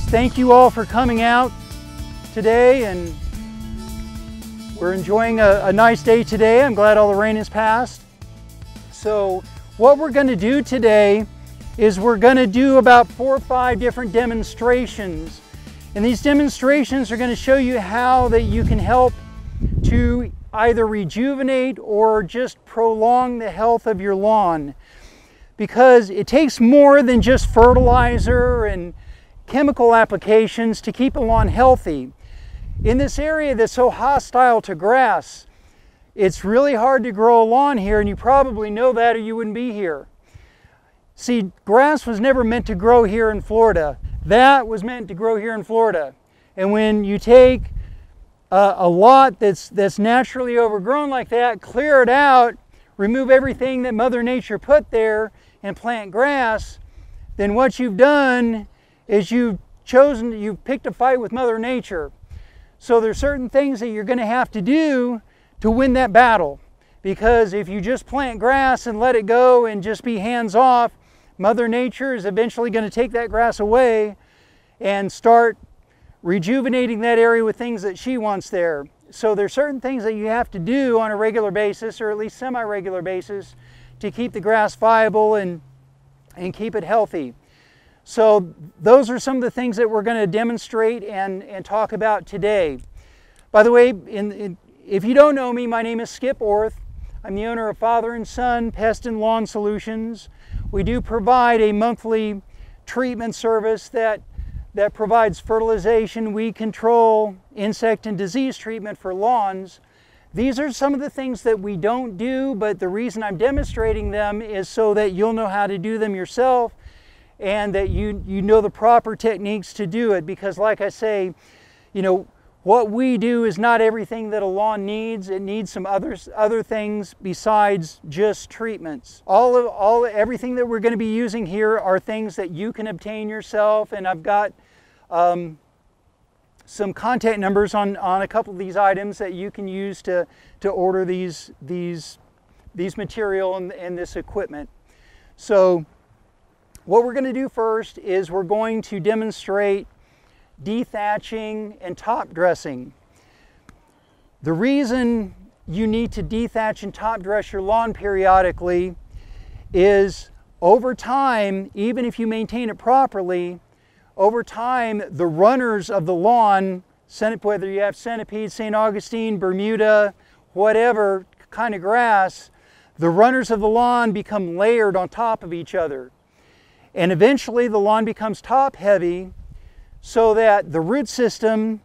Thank you all for coming out today, and we're enjoying a nice day today. I'm glad all the rain has passed. So what we're going to do today is we're going to do about 4 or 5 different demonstrations. And these demonstrations are going to show you how that you can help to either rejuvenate or just prolong the health of your lawn. Because it takes more than just fertilizer and chemical applications to keep a lawn healthy. In this area that's so hostile to grass, it's really hard to grow a lawn here, and you probably know that or you wouldn't be here. See, grass was never meant to grow here in Florida. That was meant to grow here in Florida. And when you take a lot that's naturally overgrown like that, clear it out, remove everything that Mother Nature put there, and plant grass, then what you've done is you've picked a fight with Mother Nature. So there's certain things that you're going to have to do to win that battle. Because if you just plant grass and let it go and just be hands off, Mother Nature is eventually going to take that grass away and start rejuvenating that area with things that she wants there. So there's certain things that you have to do on a regular basis, or at least semi-regular basis, to keep the grass viable and keep it healthy. So those are some of the things that we're going to demonstrate and talk about today. By the way, if you don't know me, my name is Skip Orth. I'm the owner of Father and Son Pest and Lawn Solutions. We do provide a monthly treatment service that provides fertilization, weed control, insect and disease treatment for lawns. These are some of the things that we don't do, but the reason I'm demonstrating them is so that you'll know how to do them yourself and that you know the proper techniques to do it. Because like I say, you know, what we do is not everything that a lawn needs. It needs some other things besides just treatments. Everything that we're going to be using here are things that you can obtain yourself, and I've got some contact numbers on a couple of these items that you can use to order these material and this equipment. So what we're going to do first is we're going to demonstrate dethatching and top dressing. The reason you need to dethatch and top dress your lawn periodically is over time, even if you maintain it properly, over time the runners of the lawn, whether you have centipede, St. Augustine, Bermuda, whatever kind of grass, the runners of the lawn become layered on top of each other. And eventually the lawn becomes top heavy, so that the root system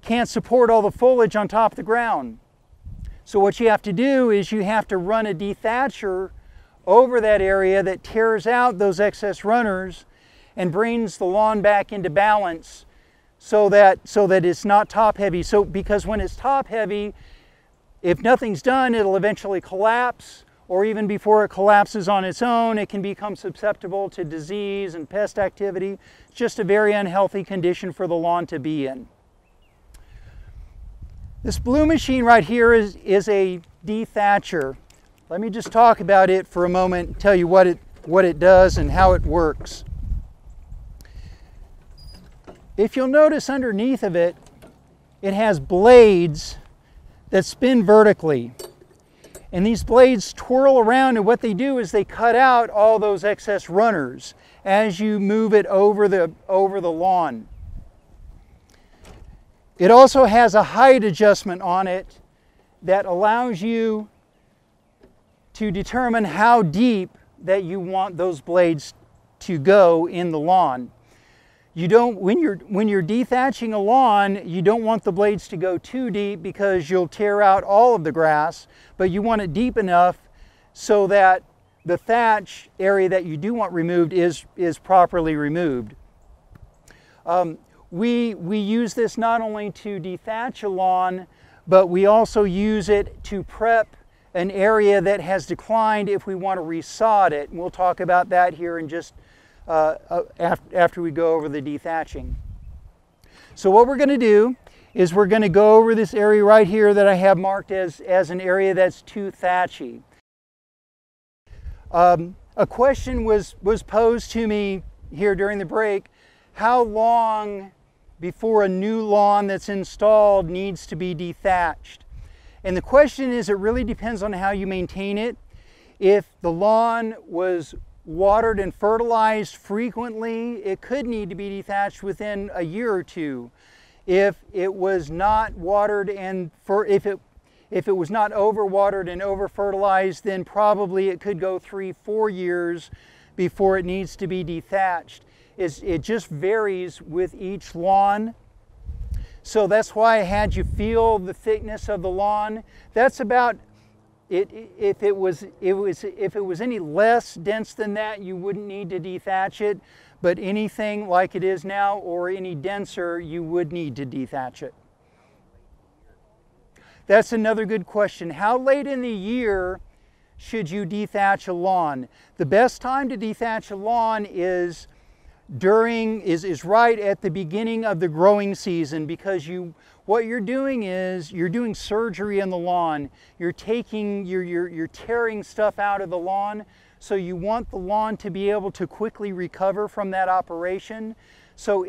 can't support all the foliage on top of the ground. So what you have to do is you have to run a dethatcher over that area that tears out those excess runners and brings the lawn back into balance so that it's not top heavy. So because when it's top heavy, if nothing's done, it'll eventually collapse, or even before it collapses on its own, it can become susceptible to disease and pest activity. It's just a very unhealthy condition for the lawn to be in. This blue machine right here is a dethatcher. Let me just talk about it for a moment and tell you what it does and how it works. If you'll notice underneath of it, it has blades that spin vertically. And these blades twirl around, and what they do is they cut out all those excess runners as you move it over the lawn. It also has a height adjustment on it that allows you to determine how deep that you want those blades to go in the lawn. You don't, when you're dethatching a lawn, you don't want the blades to go too deep because you'll tear out all of the grass, but you want it deep enough so that the thatch area that you do want removed is properly removed. We use this not only to dethatch a lawn, but we also use it to prep an area that has declined if we want to resod it. And we'll talk about that here in just after we go over the dethatching. So what we're going to do is we're going to go over this area right here that I have marked as an area that's too thatchy. A question was posed to me here during the break. how long before a new lawn that's installed needs to be dethatched. And the question is, it really depends on how you maintain it. If the lawn was watered and fertilized frequently, it could need to be dethatched within a year or two. If it was not watered and if it was not overwatered and over fertilized, then probably it could go 3-4 years before it needs to be dethatched. It just varies with each lawn. So that's why I had you feel the thickness of the lawn. That's about it. If it was any less dense than that, you wouldn't need to dethatch it. But anything like it is now or any denser, you would need to dethatch it. That's another good question. How late in the year should you dethatch a lawn? The best time to dethatch a lawn is right at the beginning of the growing season, because what you're doing is you're doing surgery in the lawn. You're tearing stuff out of the lawn, so you want the lawn to be able to quickly recover from that operation. So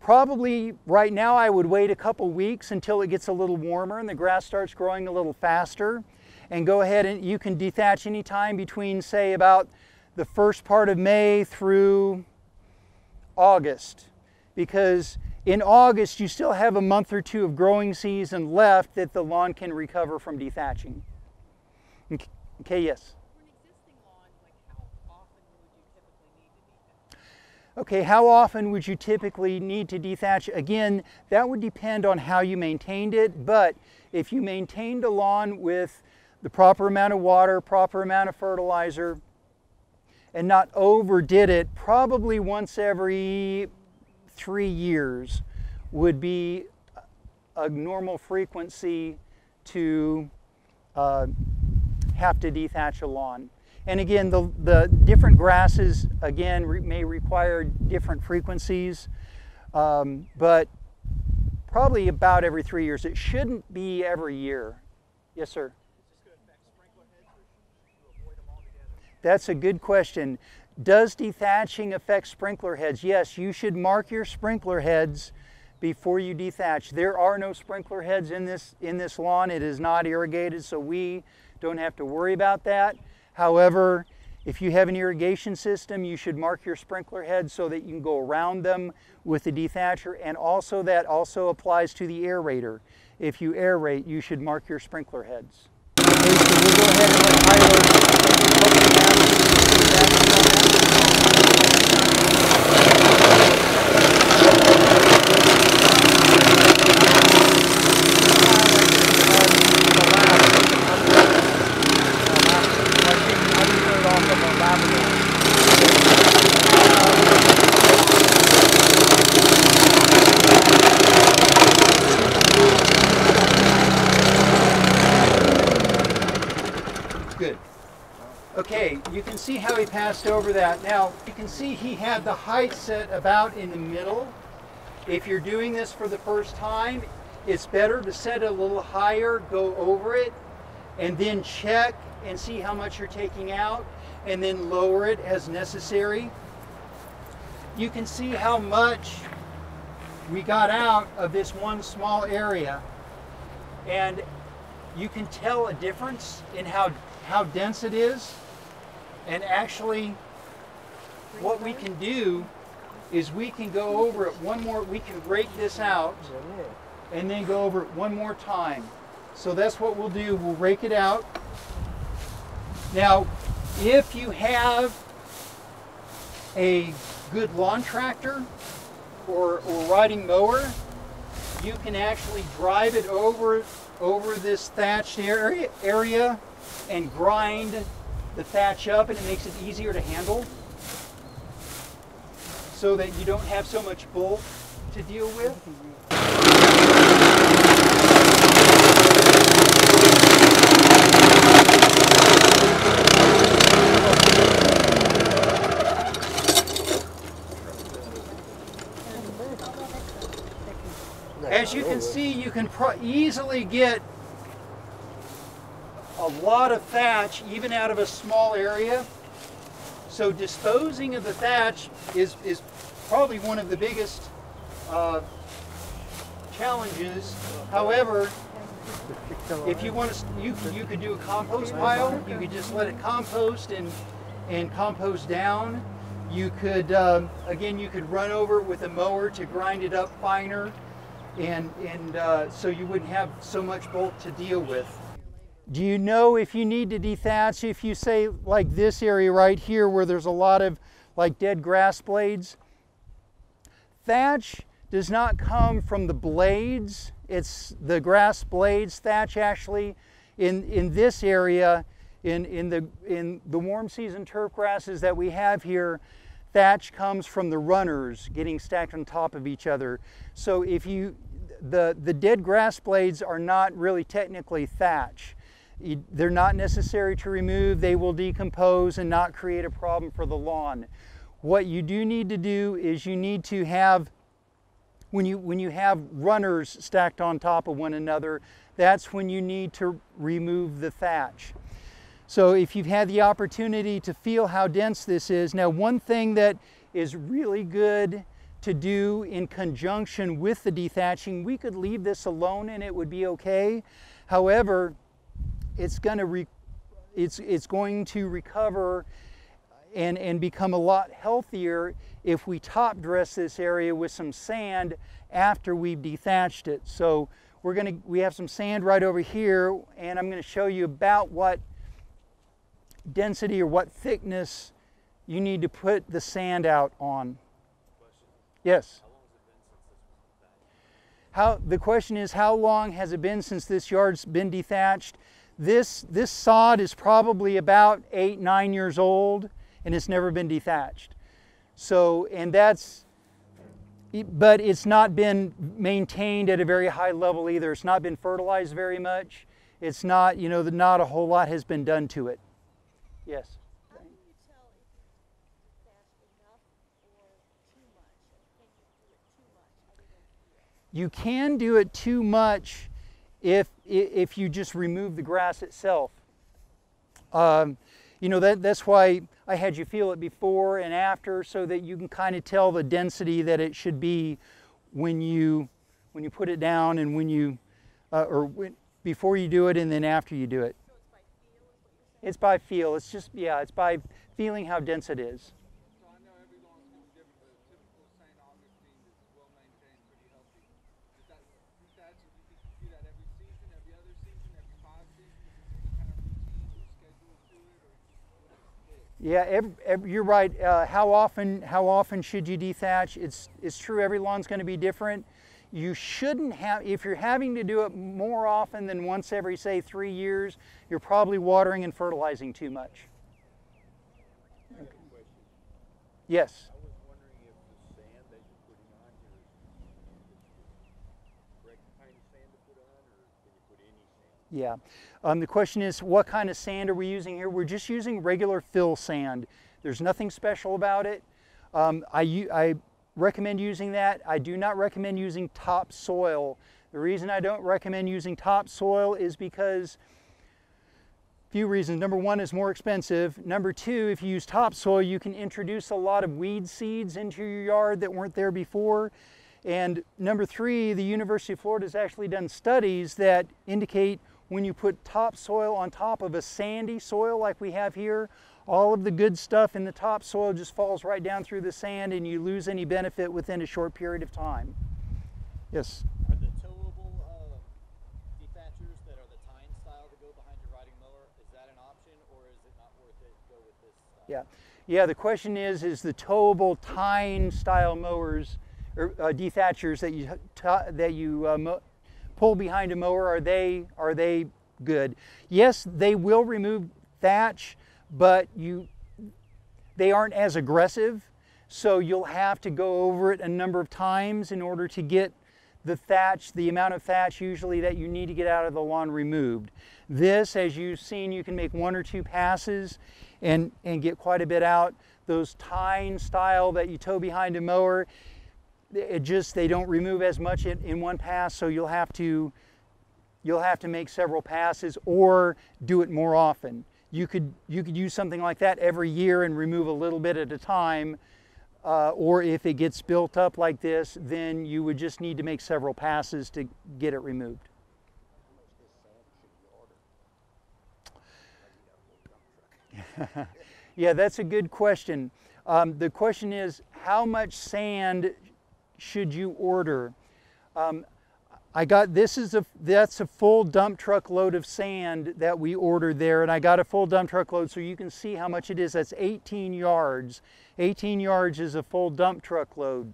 probably right now I would wait a couple weeks until it gets a little warmer and the grass starts growing a little faster, and go ahead and you can dethatch anytime between, say, about the first part of May through August, because in August you still have a month or two of growing season left that the lawn can recover from dethatching. Okay, yes? For an existing lawn, how often would you typically need to dethatch? Okay, how often would you typically need to dethatch? Again, that would depend on how you maintained it, but if you maintained a lawn with the proper amount of water, proper amount of fertilizer, and not overdid it, probably once every 3 years would be a normal frequency to have to dethatch a lawn. And again, the different grasses, again, may require different frequencies, but probably about every 3 years. It shouldn't be every year. Yes, sir? That's a good question. Does dethatching affect sprinkler heads? Yes, you should mark your sprinkler heads before you dethatch. There are no sprinkler heads in this lawn. It is not irrigated, so we don't have to worry about that. However, if you have an irrigation system, you should mark your sprinkler heads so that you can go around them with the dethatcher, and also that also applies to the aerator. If you aerate, you should mark your sprinkler heads. Okay, so we'll go ahead and let Tyler Okay, you can see how he passed over that. Now, you can see he had the height set about in the middle. If you're doing this for the first time, it's better to set it a little higher, go over it, and then check and see how much you're taking out, and then lower it as necessary. You can see how much we got out of this one small area, and you can tell a difference in how dense it is. And actually, what we can do is we can go over it one more, we can rake this out and then go over it one more time. So that's what we'll do, we'll rake it out. Now, if you have a good lawn tractor or riding mower, you can actually drive it over this thatched area and grind the thatch up, and it makes it easier to handle so that you don't have so much bulk to deal with. As you can see, you can easily get a lot of thatch even out of a small area. So disposing of the thatch is probably one of the biggest challenges. However, if you want to, you could do a compost pile. You could just let it compost and compost down. You could, again, you could run over it with a mower to grind it up finer, and so you wouldn't have so much bulk to deal with. Do you know if you need to dethatch, if you say like this area right here where there's a lot of like dead grass blades? Thatch does not come from the blades, it's the grass blades. Thatch actually in this area, in the warm season turf grasses that we have here, thatch comes from the runners getting stacked on top of each other. So if you, the dead grass blades are not really technically thatch. They're not necessary to remove. They will decompose and not create a problem for the lawn. What you do need to do is you need to have, when you have runners stacked on top of one another, that's when you need to remove the thatch. So if you've had the opportunity to feel how dense this is, now one thing that is really good to do in conjunction with the dethatching, we could leave this alone and it would be okay. However, it's going to recover and become a lot healthier if we top dress this area with some sand after we've dethatched it. So we have some sand right over here, and I'm going to show you about what density or what thickness you need to put the sand out on. Yes. The question is, how long has it been since this yard's been dethatched? This sod is probably about 8-9 years old, and it's never been dethatched. So, but it's not been maintained at a very high level either. It's not been fertilized very much. It's not, not a whole lot has been done to it. Yes? How do you tell if you detached enough or too much? And can you do it too much other than feel? You can do it too much if you just remove the grass itself. That's why I had you feel it before and after, so that you can kind of tell the density that it should be when you put it down, and before you do it and then after you do it. So it's by feel, is what you're saying? It's by feel. It's just, it's by feeling how dense it is. So I know every lawn's going to be different, but a typical St. Augustine is well maintained, pretty healthy. Is that detached? Do you think you do that every season, every other season, every 5 seasons? Is there any kind of routine or schedule to it, or just Yeah, you're right. How often should you dethatch? It's true. Every lawn's going to be different. You shouldn't have, if you're having to do it more often than once every, say, 3 years, you're probably watering and fertilizing too much. Okay. Yes. I was wondering if the sand that you're putting on here is the correct kind of sand to put on, or can you put any sand? Yeah. The question is, what kind of sand are we using here? We're just using regular fill sand. There's nothing special about it. I recommend using that. I do not recommend using topsoil. The reason I don't recommend using topsoil is because a few reasons. Number one, it's more expensive. Number two, if you use topsoil, you can introduce a lot of weed seeds into your yard that weren't there before. And number three, the University of Florida has actually done studies that indicate when you put topsoil on top of a sandy soil like we have here, all of the good stuff in the topsoil just falls right down through the sand, and you lose any benefit within a short period of time. Yes? Are the towable dethatchers that are the tine style to go behind your riding mower, is that an option, or is it not worth it to go with this style? Yeah, the question is the towable tine style mowers or dethatchers that you pull behind a mower, are they good? Yes, they will remove thatch, but they aren't as aggressive, so you'll have to go over it a number of times in order to get the thatch, the amount of thatch usually that you need to get out of the lawn, removed. This, as you've seen, you can make 1 or 2 passes and get quite a bit out. Those tine style that you tow behind a mower, they don't remove as much in one pass, so you'll have to make several passes or do it more often. you could use something like that every year and remove a little bit at a time. Or if it gets built up like this, then you would just need to make several passes to get it removed. Yeah, that's a good question. The question is, how much sand should you order? That's a full dump truck load of sand that we ordered there, and I got a full dump truck load so you can see how much it is. That's 18 yards. 18 yards is a full dump truck load.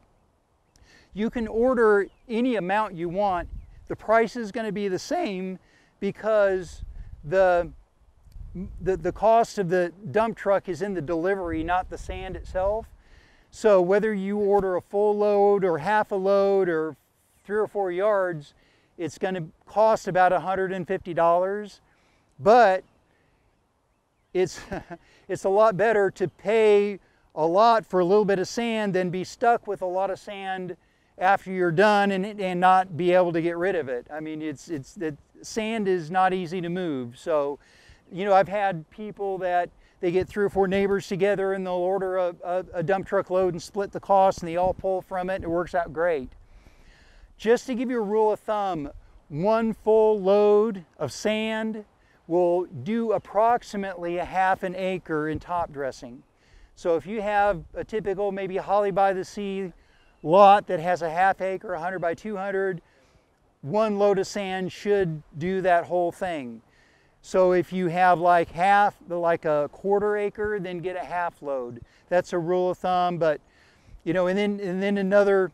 You can order any amount you want. The price is going to be the same because the cost of the dump truck is in the delivery, not the sand itself. So whether you order a full load or half a load or 3 or 4 yards, it's going to cost about $150, but it's a lot better to pay a lot for a little bit of sand than be stuck with a lot of sand after you're done and not be able to get rid of it. I mean, sand is not easy to move. So, you know, I've had people that they get 3 or 4 neighbors together and they'll order a dump truck load and split the cost, and they all pull from it and it works out great. Just to give you a rule of thumb, 1 full load of sand will do approximately a half an acre in top dressing. So if you have a typical maybe Holly by the Sea lot that has a half acre, 100 by 200, 1 load of sand should do that whole thing. So if you have like a quarter acre, then get a half load. That's a rule of thumb. But you know, and then another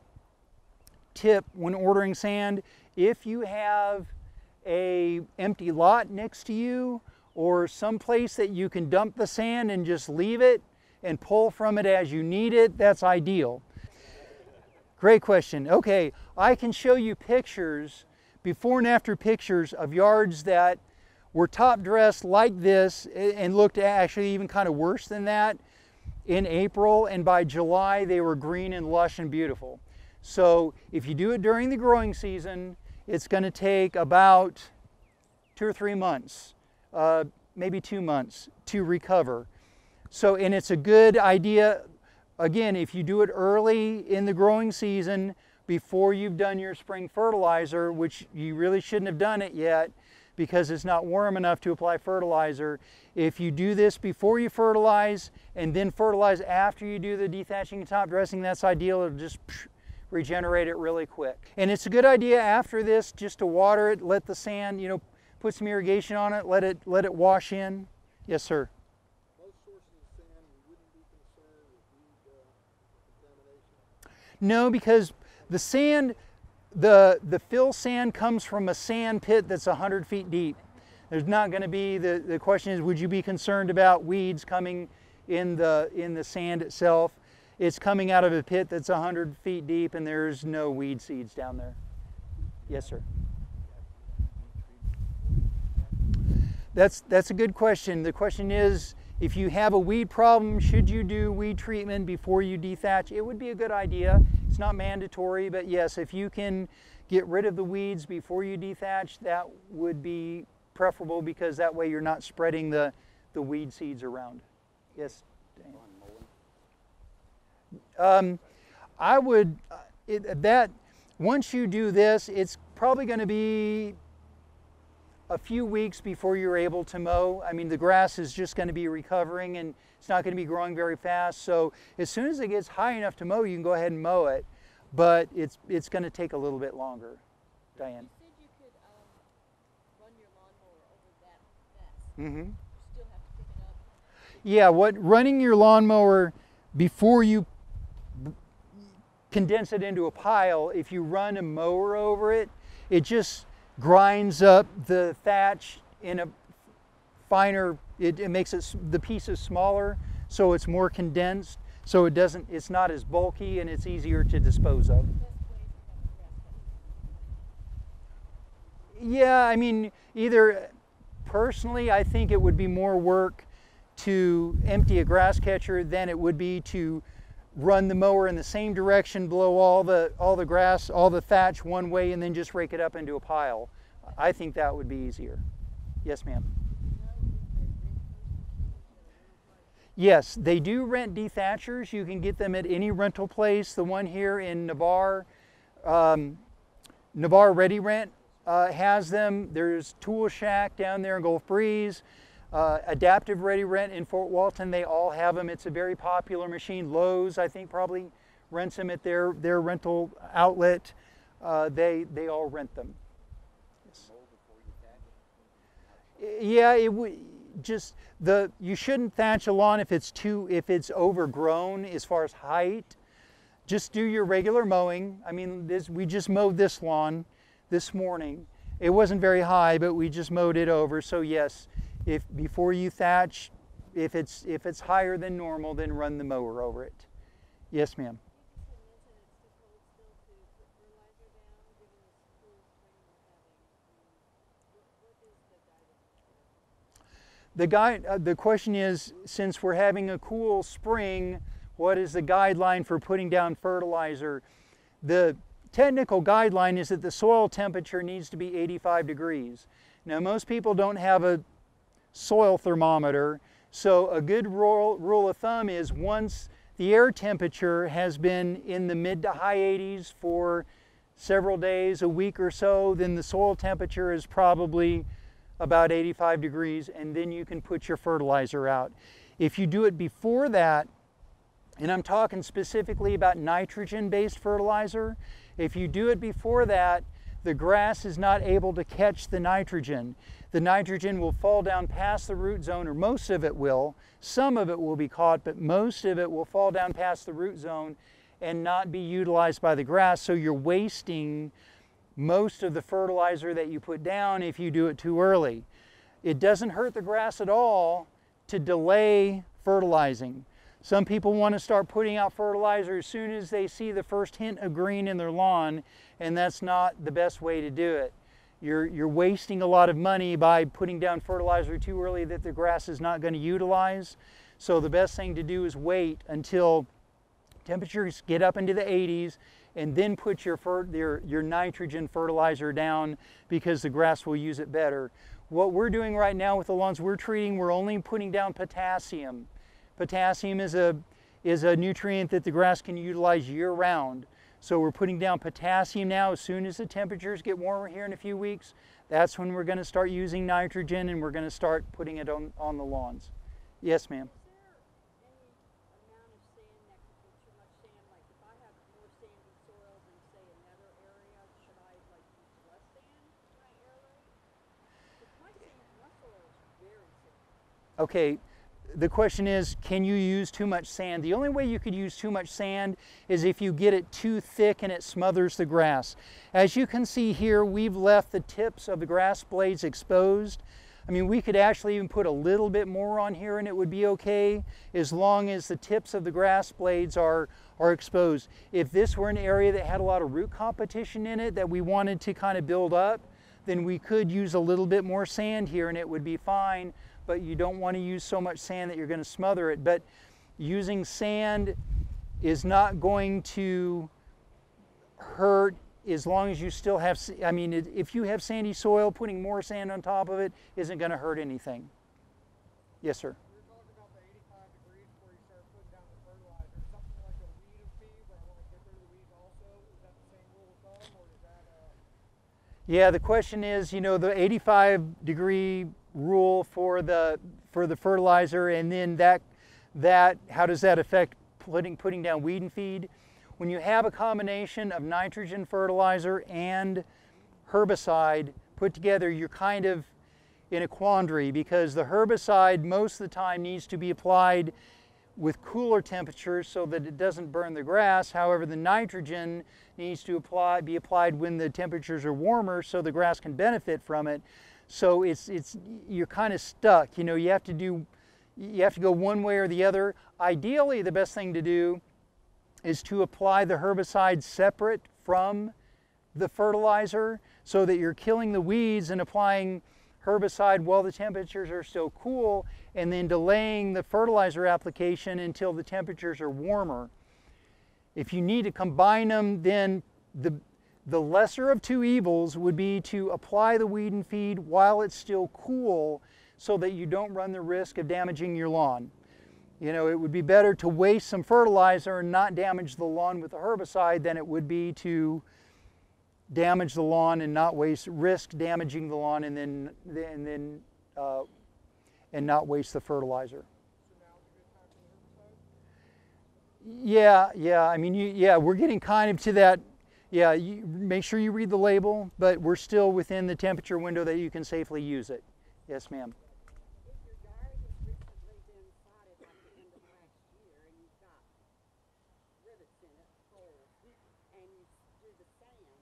tip when ordering sand, if you have a empty lot next to you or some place that you can dump the sand and just leave it and pull from it as you need it, that's ideal. Great question. Okay, I can show you pictures, before and after pictures of yards that were top dressed like this and looked actually even kind of worse than that in April, and by July they were green and lush and beautiful. So if you do it during the growing season, it's going to take about 2 or 3 months, maybe 2 months to recover. So, and it's a good idea, again, if you do it early in the growing season, before you've done your spring fertilizer, which you really shouldn't have done it yet because it's not warm enough to apply fertilizer. If you do this before you fertilize and then fertilize after you do the dethatching and top dressing, that's ideal. It'll just regenerate it really quick. And it's a good idea after this just to water it, let the sand, you know, put some irrigation on it, let it wash in. Yes, sir. Most sources of sand, we wouldn't be concerned with weed contamination. No, because the sand, the fill sand comes from a sand pit that's 100 feet deep. There's not going to be, the question is, would you be concerned about weeds coming in the sand itself? It's coming out of a pit that's 100 feet deep and there's no weed seeds down there. Yes, sir. That's a good question. The question is, if you have a weed problem, should you do weed treatment before you dethatch? It would be a good idea. It's not mandatory, but yes, if you can get rid of the weeds before you dethatch, that would be preferable because that way you're not spreading the weed seeds around. Yes, Dan. I would, once you do this, it's probably going to be a few weeks before you're able to mow. I mean, the grass is just going to be recovering and it's not going to be growing very fast. So as soon as it gets high enough to mow, you can go ahead and mow it. But it's going to take a little bit longer. Diane. You said you could run your lawnmower over that mess. Mm-hmm. You still have to pick it up. Yeah, running your lawnmower before you condense it into a pile, if you run a mower over it, it just grinds up the thatch in a finer, it makes the pieces smaller so it's more condensed, so it's not as bulky and it's easier to dispose of. Yeah, I mean, either personally I think it would be more work to empty a grass catcher than it would be to run the mower in the same direction, blow all the grass, all the thatch one way, and then just rake it up into a pile. I think that would be easier. Yes, ma'am. Yes, they do rent dethatchers. You can get them at any rental place. The one here in Navarre, Navarre Ready Rent has them. There's Tool Shack down there in Gulf Breeze. Adaptive Ready Rent in Fort Walton, they all have them. It's a very popular machine. Lowe's, I think, probably rents them at their rental outlet. They all rent them. Yeah, it would just you shouldn't thatch a lawn if it's overgrown as far as height. Just do your regular mowing. I mean, we just mowed this lawn this morning. It wasn't very high, but we just mowed it over. So yes, if before you thatch, if it's higher than normal, then run the mower over it. Yes, ma'am. The question is, since we're having a cool spring, what is the guideline for putting down fertilizer? The technical guideline is that the soil temperature needs to be 85 degrees. Now, most people don't have a soil thermometer, so a good rule of thumb is once the air temperature has been in the mid to high 80s for several days, a week or so, then the soil temperature is probably about 85 degrees, and then you can put your fertilizer out. If you do it before that, and I'm talking specifically about nitrogen-based fertilizer, if you do it before that, the grass is not able to catch the nitrogen. The nitrogen will fall down past the root zone, or most of it will. Some of it will be caught, but most of it will fall down past the root zone and not be utilized by the grass, so you're wasting most of the fertilizer that you put down if you do it too early. It doesn't hurt the grass at all to delay fertilizing. Some people want to start putting out fertilizer as soon as they see the first hint of green in their lawn, and that's not the best way to do it. You're wasting a lot of money by putting down fertilizer too early that the grass is not going to utilize. So the best thing to do is wait until temperatures get up into the 80s and then put your nitrogen fertilizer down, because the grass will use it better. What we're doing right now with the lawns we're treating, we're only putting down potassium. Potassium is a nutrient that the grass can utilize year-round. So we're putting down potassium now. As soon as the temperatures get warmer here in a few weeks, that's when we're going to start using nitrogen, and we're going to start putting it on the lawns. Yes, ma'am. Okay, the question is, can you use too much sand? The only way you could use too much sand is if you get it too thick and it smothers the grass. As you can see here, we've left the tips of the grass blades exposed. I mean, we could actually even put a little bit more on here and it would be okay, as long as the tips of the grass blades are exposed. If this were an area that had a lot of root competition in it that we wanted to kind of build up, then we could use a little bit more sand here and it would be fine. But you don't want to use so much sand that you're going to smother it. But using sand is not going to hurt as long as you still have, I mean, if you have sandy soil, putting more sand on top of it isn't going to hurt anything. Yes, sir. You're talking about the 85 degrees before you start putting down the fertilizer. Something like a weed and feed, where I want to get rid of the weeds also. Is that the same rule of thumb, or is that Yeah, the question is, you know, the 85-degree rule for the fertilizer, and then that how does that affect putting down weed and feed? When you have a combination of nitrogen fertilizer and herbicide put together, you're kind of in a quandary, because the herbicide most of the time needs to be applied with cooler temperatures so that it doesn't burn the grass. However, the nitrogen needs to be applied when the temperatures are warmer so the grass can benefit from it. So you're kind of stuck. You know, you have to go one way or the other. Ideally, the best thing to do is to apply the herbicide separate from the fertilizer, so that you're killing the weeds and applying herbicide while the temperatures are still cool, and then delaying the fertilizer application until the temperatures are warmer. If you need to combine them, then the lesser of two evils would be to apply the weed and feed while it's still cool, so that you don't run the risk of damaging your lawn. You know, it would be better to waste some fertilizer and not damage the lawn with the herbicide than it would be to damage the lawn and not risk damaging the lawn and not waste the fertilizer. Yeah, I mean, we're getting kind of to that. Yeah, you make sure you read the label, but we're still within the temperature window that you can safely use it. Yes, ma'am. If your yard has recently been sodded like the end of last year and you've got rivets in it, holes, and you do the sand,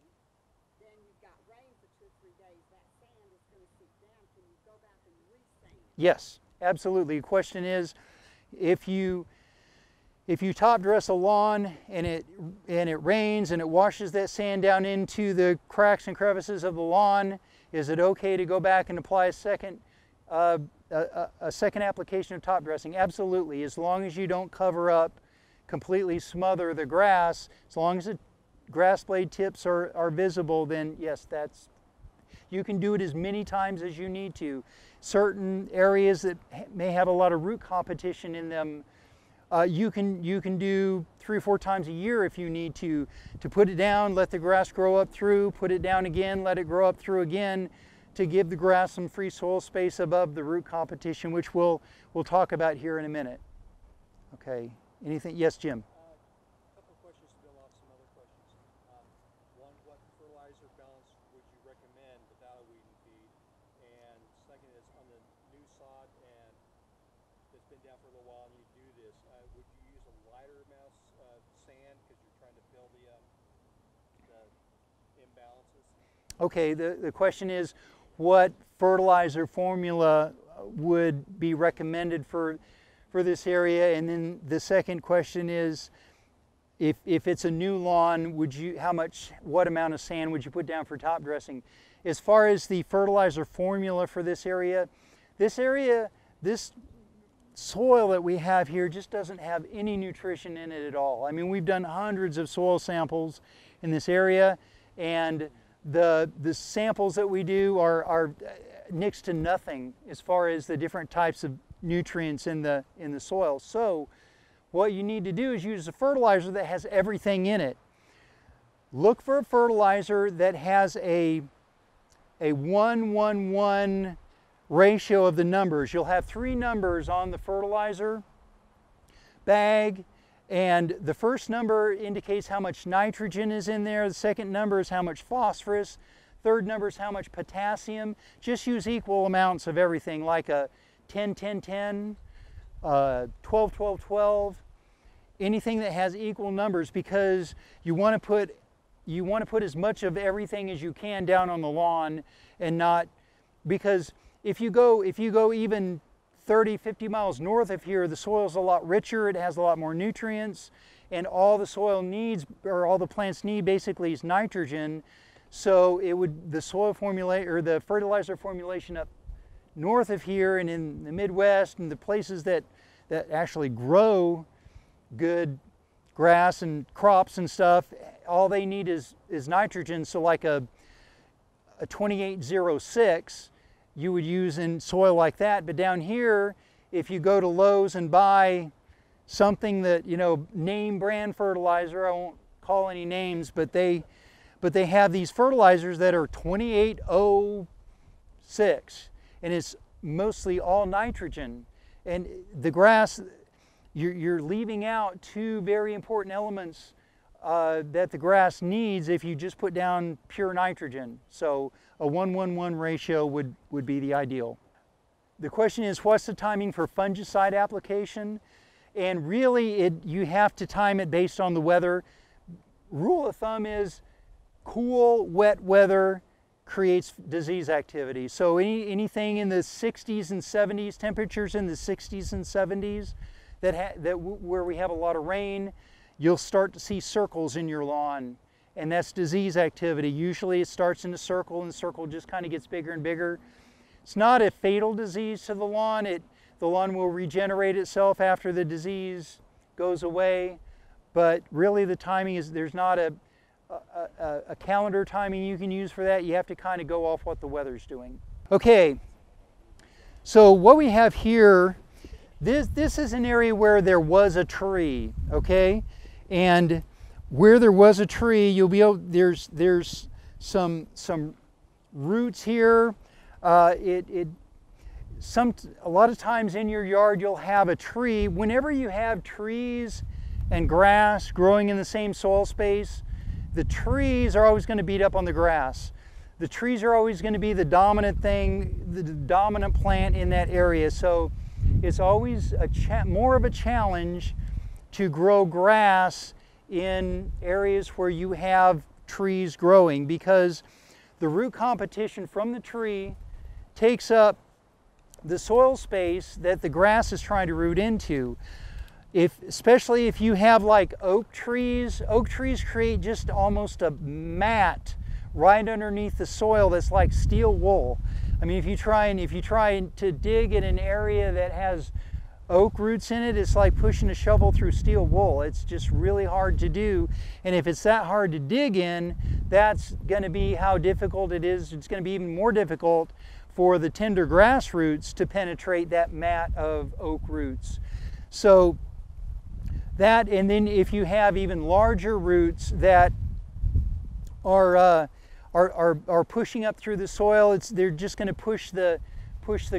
then you've got rain for 2 or 3 days, that sand is going to seep down. Can you go back and re-sand? Yes, absolutely. The question is, if you top dress a lawn and it rains and it washes that sand down into the cracks and crevices of the lawn, is it okay to go back and apply a second application of top dressing? Absolutely, as long as you don't cover up, completely smother the grass. As long as the grass blade tips are visible, then yes, you can do it as many times as you need to. Certain areas that may have a lot of root competition in them, you can do 3 or 4 times a year if you need to put it down, let the grass grow up through, put it down again, let it grow up through again, to give the grass some free soil space above the root competition, which we'll talk about here in a minute. Okay, anything? Yes, Jim? A couple of questions to build off some other questions. One, what fertilizer balance would you recommend without a weeding feed? And second is, on the new sod and it's been down for a little while and you do this, would you use a lighter amount of sand because you're trying to fill the imbalances? Okay, the question is, what fertilizer formula would be recommended for this area? And then the second question is, if it's a new lawn, what amount of sand would you put down for top dressing? As far as the fertilizer formula for this soil that we have here just doesn't have any nutrition in it at all. I mean, we've done hundreds of soil samples in this area, and the samples that we do are next to nothing as far as the different types of nutrients in the soil. So what you need to do is use a fertilizer that has everything in it. Look for a fertilizer that has a 1-1-1 ratio of the numbers. You'll have 3 numbers on the fertilizer bag, and the first number indicates how much nitrogen is in there, the second number is how much phosphorus, third number is how much potassium. Just use equal amounts of everything, like a 10-10-10, 12-12-12, anything that has equal numbers, because you want to put as much of everything as you can down on the lawn, and not, because if you go even 30-50 miles north of here, the soil's a lot richer, it has a lot more nutrients, and all the soil needs, or all the plants need, basically is nitrogen. So the fertilizer formulation up north of here and in the Midwest and the places that actually grow good grass and crops and stuff, all they need is nitrogen. So like a 2806 you would use in soil like that. But down here, if you go to Lowe's and buy something that, name brand fertilizer, I won't call any names, but they have these fertilizers that are 2806, and it's mostly all nitrogen. And the grass, you're leaving out 2 very important elements that the grass needs if you just put down pure nitrogen. So a 1-1-1 ratio would be the ideal. The question is, what's the timing for fungicide application? And really, you have to time it based on the weather. Rule of thumb is cool, wet weather creates disease activity. So anything in the 60s and 70s, temperatures in the 60s and 70s, where we have a lot of rain, you'll start to see circles in your lawn, and that's disease activity. Usually it starts in a circle, and the circle just kind of gets bigger and bigger. It's not a fatal disease to the lawn. The lawn will regenerate itself after the disease goes away, but really the timing is, there's not a calendar timing you can use for that. You have to kind of go off what the weather's doing. Okay, so what we have here, This is an area where there was a tree, okay? And where there was a tree, you'll be able, there's some roots here. A lot of times in your yard you'll have a tree. Whenever you have trees and grass growing in the same soil space, the trees are always going to beat up on the grass. The trees are always going to be the dominant thing, the dominant plant in that area. So it's always more of a challenge to grow grass in areas where you have trees growing, because the root competition from the tree takes up the soil space that the grass is trying to root into. Especially if you have like oak trees create just almost a mat right underneath the soil that's like steel wool. I mean, if you try to dig in an area that has oak roots in it, it's like pushing a shovel through steel wool. It's just really hard to do. And if it's that hard to dig in, that's going to be how difficult it is. It's going to be even more difficult for the tender grass roots to penetrate that mat of oak roots. So that, and then if you have even larger roots that are pushing up through the soil, they're just going to push the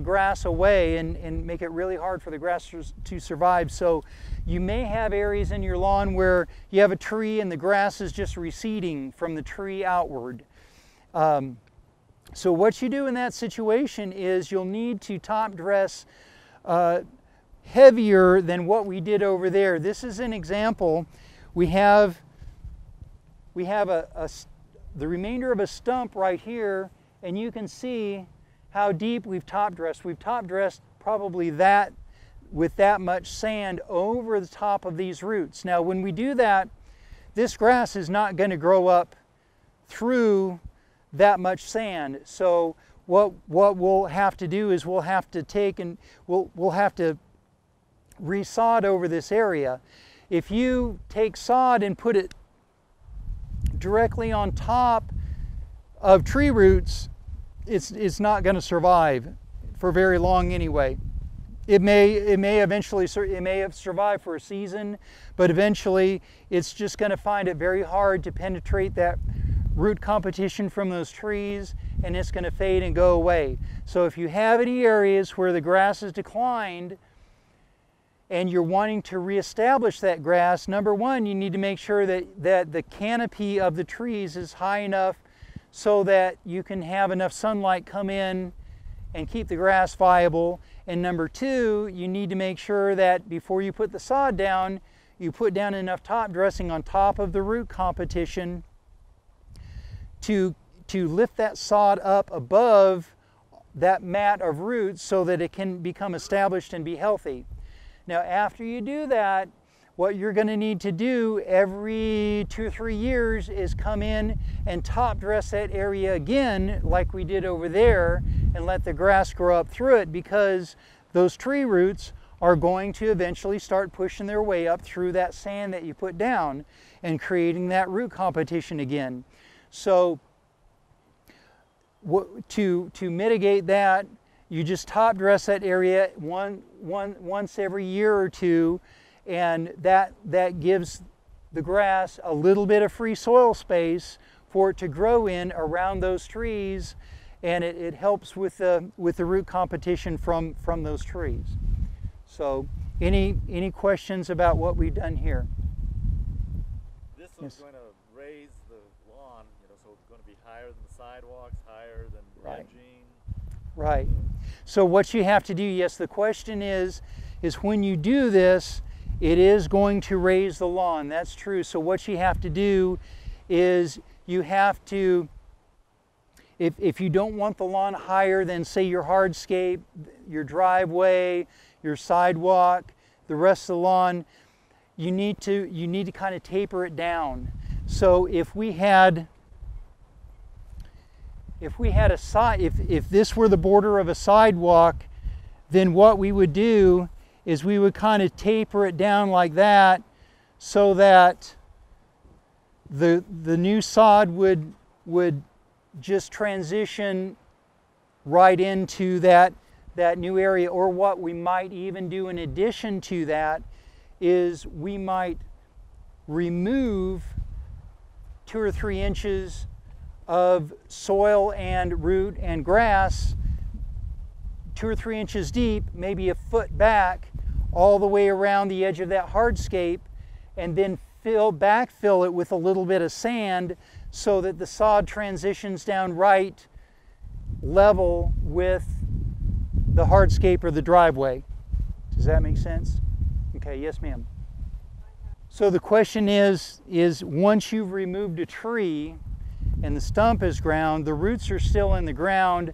grass away and make it really hard for the grass to survive. So you may have areas in your lawn where you have a tree and the grass is just receding from the tree outward. So what you do in that situation is you'll need to top dress heavier than what we did over there. This is an example. We have the remainder of a stump right here, and you can see how deep we've top dressed. We've top dressed probably that with that much sand over the top of these roots. Now when we do that, this grass is not going to grow up through that much sand. So what we'll have to do is we'll have to take and we'll have to resod over this area. If you take sod and put it directly on top of tree roots, it's not going to survive for very long anyway. It may eventually, it may have survived for a season, but eventually it's just going to find it very hard to penetrate that root competition from those trees, and it's going to fade and go away. So if you have any areas where the grass has declined and you're wanting to reestablish that grass, number one, you need to make sure that the canopy of the trees is high enough so that you can have enough sunlight come in and keep the grass viable. And number two, you need to make sure that before you put the sod down, you put down enough top dressing on top of the root competition to lift that sod up above that mat of roots so that it can become established and be healthy. Now after you do that, what you're going to need to do every 2 or 3 years is come in and top dress that area again like we did over there and let the grass grow up through it, because those tree roots are going to eventually start pushing their way up through that sand that you put down and creating that root competition again. So to mitigate that, you just top dress that area once every year or two, and that gives the grass a little bit of free soil space for it to grow in around those trees, and it helps with the root competition from those trees. So any questions about what we've done here? This is going to raise the lawn, so it's going to be higher than the sidewalks, higher than edging. Right. So what you have to do, yes, the question is when you do this, it is going to raise the lawn. That's true. So what you have to do is you have to, if you don't want the lawn higher than, say, your hardscape, your driveway, your sidewalk, the rest of the lawn, you need to kind of taper it down. So if this were the border of a sidewalk, then what we would do is we would kind of taper it down like that so that the new sod would just transition right into that that new area, or what we might even do in addition to that is we might remove 2 or 3 inches of soil and root and grass 2 or 3 inches deep, maybe a foot back, all the way around the edge of that hardscape, and then backfill it with a little bit of sand so that the sod transitions down right level with the hardscape or the driveway. Does that make sense? Okay, yes ma'am. So the question is once you've removed a tree and the stump is ground, the roots are still in the ground,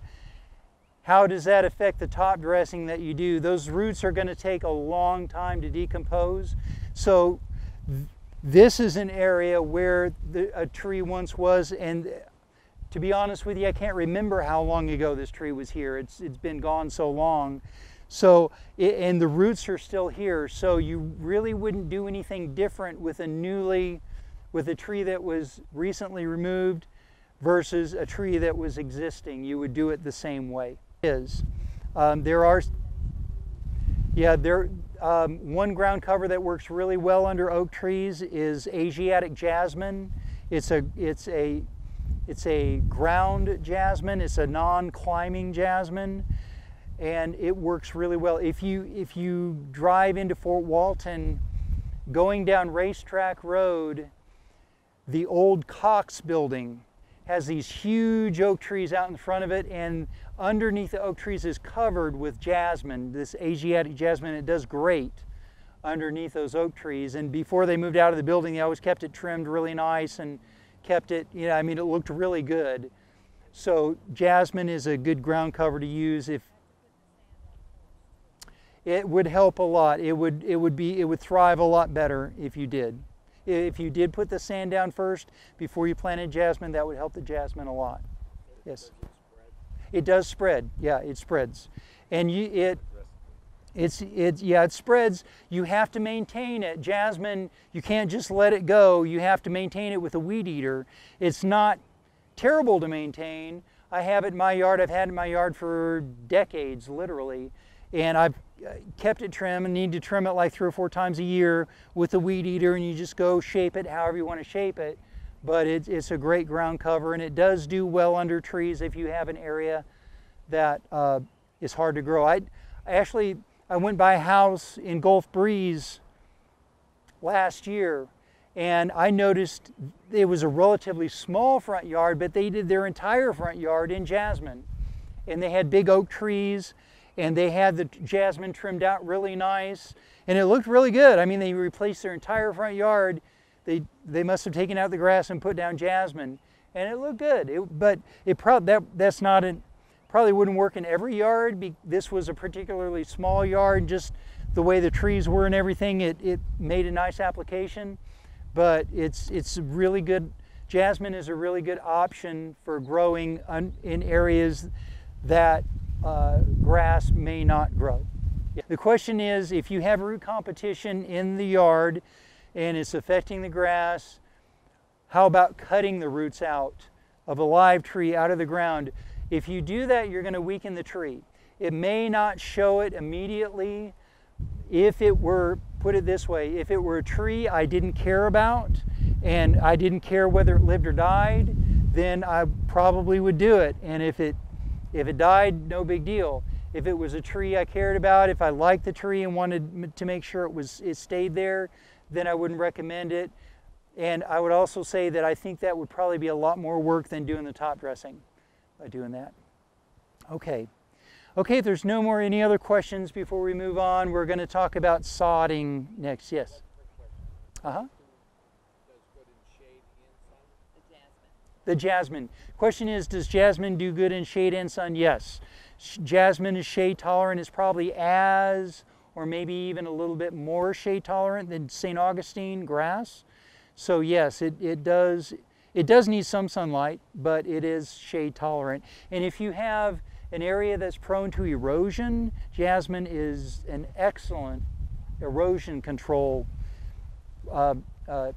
how does that affect the top dressing that you do? Those roots are going to take a long time to decompose. So this is an area where a tree once was, and to be honest with you, I can't remember how long ago this tree was here. It's been gone so long. So, and the roots are still here, so you really wouldn't do anything different with a tree that was recently removed versus a tree that was existing. You would do it the same way. One ground cover that works really well under oak trees is Asiatic jasmine. It's a ground jasmine. It's a non-climbing jasmine, and it works really well. If you drive into Fort Walton, going down Racetrack Road, the old Cox building has these huge oak trees out in front of it, and underneath the oak trees is covered with jasmine, this Asiatic jasmine. It does great underneath those oak trees. And before they moved out of the building, they always kept it trimmed really nice and kept it, I mean, it looked really good. So jasmine is a good ground cover to use. If it would help a lot, it would thrive a lot better if you did. If you did put the sand down first before you planted jasmine, that would help the jasmine a lot. Yes. It does spread. Yeah, it spreads, and it spreads. You have to maintain it. Jasmine, you can't just let it go. You have to maintain it with a weed eater. It's not terrible to maintain. I have it in my yard. I've had it in my yard for decades, literally, and I've kept it trim and need to trim it like 3 or 4 times a year with a weed eater, and you just go shape it however you want to shape it. But it's a great ground cover, and it does do well under trees if you have an area that is hard to grow. I went by a house in Gulf Breeze last year, and I noticed it was a relatively small front yard, but they did their entire front yard in jasmine. And they had big oak trees, and they had the jasmine trimmed out really nice, and it looked really good. I mean, they replaced their entire front yard. They must have taken out the grass and put down jasmine, and it looked good. Probably wouldn't work in every yard. This was a particularly small yard, just the way the trees were and everything. It made a nice application, but it's really good. Jasmine is a really good option for growing in areas that grass may not grow. The question is, if you have root competition in the yard and it's affecting the grass, how about cutting the roots out of a live tree out of the ground? If you do that, you're going to weaken the tree. It may not show it immediately. If it were, put it this way, if it were a tree I didn't care about and I didn't care whether it lived or died, then I probably would do it. And if it died, no big deal. If it was a tree I cared about, if I liked the tree and wanted to make sure it stayed there, then I wouldn't recommend it. And I would also say that I think that would probably be a lot more work than doing the top dressing by doing that. Okay, if there's any other questions before we move on, we're going to talk about sodding next. Yes. The jasmine. Question is, does jasmine do good in shade and sun? Yes. Jasmine is shade tolerant. It's probably as, or maybe even a little bit more shade tolerant than St. Augustine grass. So yes, it does need some sunlight, but it is shade tolerant. And if you have an area that's prone to erosion, jasmine is an excellent erosion control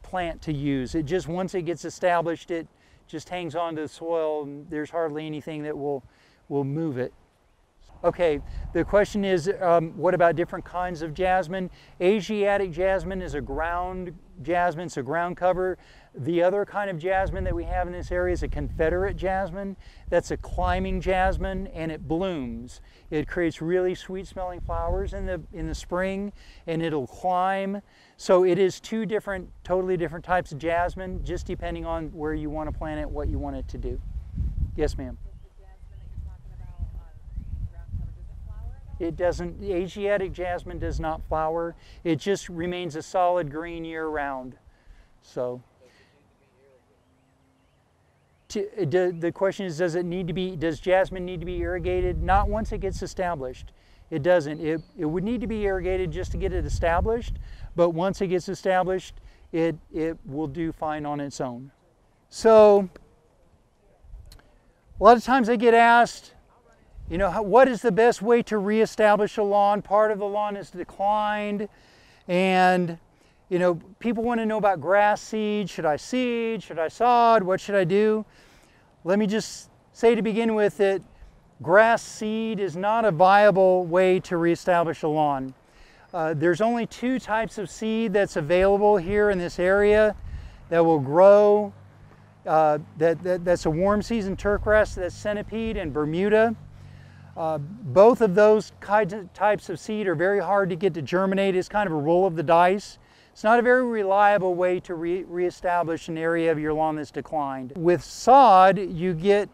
plant to use. It just, once it gets established, it just hangs onto the soil, and there's hardly anything that will move it. Okay, the question is, what about different kinds of jasmine? Asiatic jasmine is a ground jasmine, it's a ground cover. The other kind of jasmine that we have in this area is a Confederate jasmine. That's a climbing jasmine, and it blooms. It creates really sweet smelling flowers in the spring, and it'll climb. So it is two different, totally different types of jasmine, just depending on where you want to plant it, what you want it to do. Yes, ma'am. It doesn't, the Asiatic jasmine does not flower. It just remains a solid green year round. So, the question is, does jasmine need to be irrigated? Not once it gets established. It doesn't. It would need to be irrigated just to get it established, but once it gets established, it will do fine on its own. So, a lot of times I get asked, you know, what is the best way to reestablish a lawn? Part of the lawn is declined, and you know, people want to know about grass seed. Should I seed? Should I sod? What should I do? Let me just say to begin with that grass seed is not a viable way to reestablish a lawn. There's only two types of seed that's available here in this area that will grow. That's a warm season turfgrass, that's centipede and Bermuda. Both of those types of seed are very hard to get to germinate. It's kind of a roll of the dice. It's not a very reliable way to reestablish an area of your lawn that's declined. With sod, you get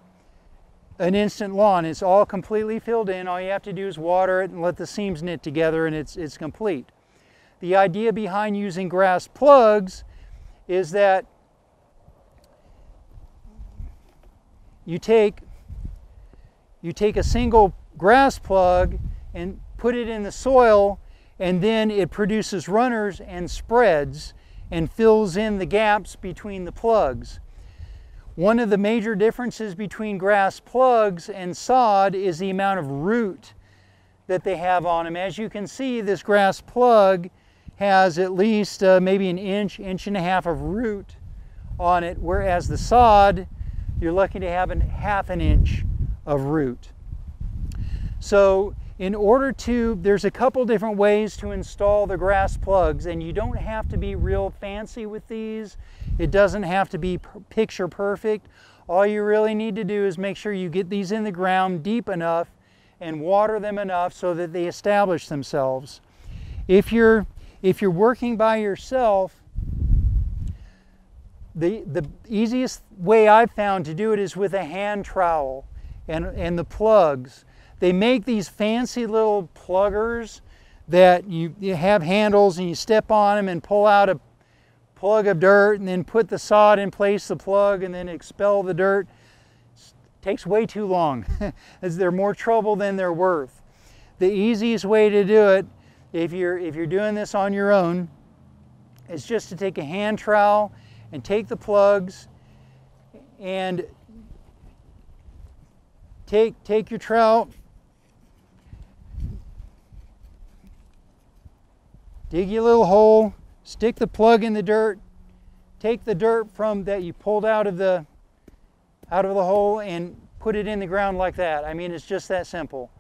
an instant lawn. It's all completely filled in. All you have to do is water it and let the seams knit together, and it's complete. The idea behind using grass plugs is that you take a single grass plug and put it in the soil, and then it produces runners and spreads and fills in the gaps between the plugs. One of the major differences between grass plugs and sod is the amount of root that they have on them. As you can see, this grass plug has at least maybe an inch, inch and a half of root on it, whereas the sod, you're lucky to have half an inch of root. So there's a couple different ways to install the grass plugs, and you don't have to be real fancy with these. It doesn't have to be picture perfect. All you really need to do is make sure you get these in the ground deep enough and water them enough so that they establish themselves. If you're working by yourself, the easiest way I've found to do it is with a hand trowel and the plugs. They make these fancy little pluggers that you have handles, and you step on them and pull out a plug of dirt and then put the sod in place, the plug, and then expel the dirt. It takes way too long. They're more trouble than they're worth. The easiest way to do it, if you're doing this on your own, is just to take a hand trowel and take the plugs and take your trowel, dig your little hole, stick the plug in the dirt, take the dirt from that you pulled out of the hole and put it in the ground like that. I mean, it's just that simple.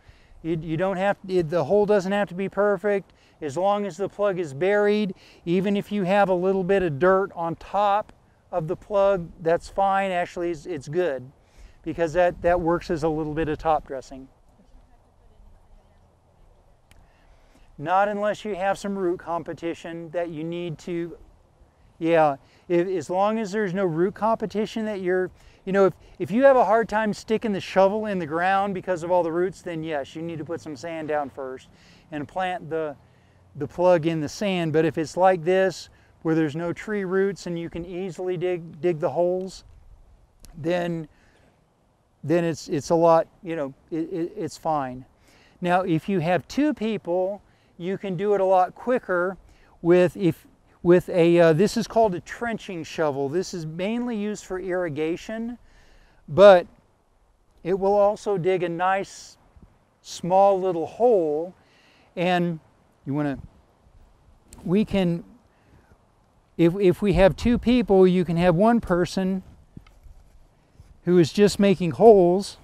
You don't have to, the hole doesn't have to be perfect. As long as the plug is buried, even if you have a little bit of dirt on top of the plug, that's fine. Actually, it's good, because that works as a little bit of top dressing. Not unless you have some root competition that you need to, yeah. As long as there's no root competition that if you have a hard time sticking the shovel in the ground because of all the roots, then yes, you need to put some sand down first and plant the plug in the sand. But if it's like this, where there's no tree roots and you can easily dig the holes, then it's a lot, it's fine. Now, if you have two people, you can do it a lot quicker with this is called a trenching shovel. This is mainly used for irrigation, but it will also dig a nice small little hole. And if we have two people, you can have one person who is just making holes,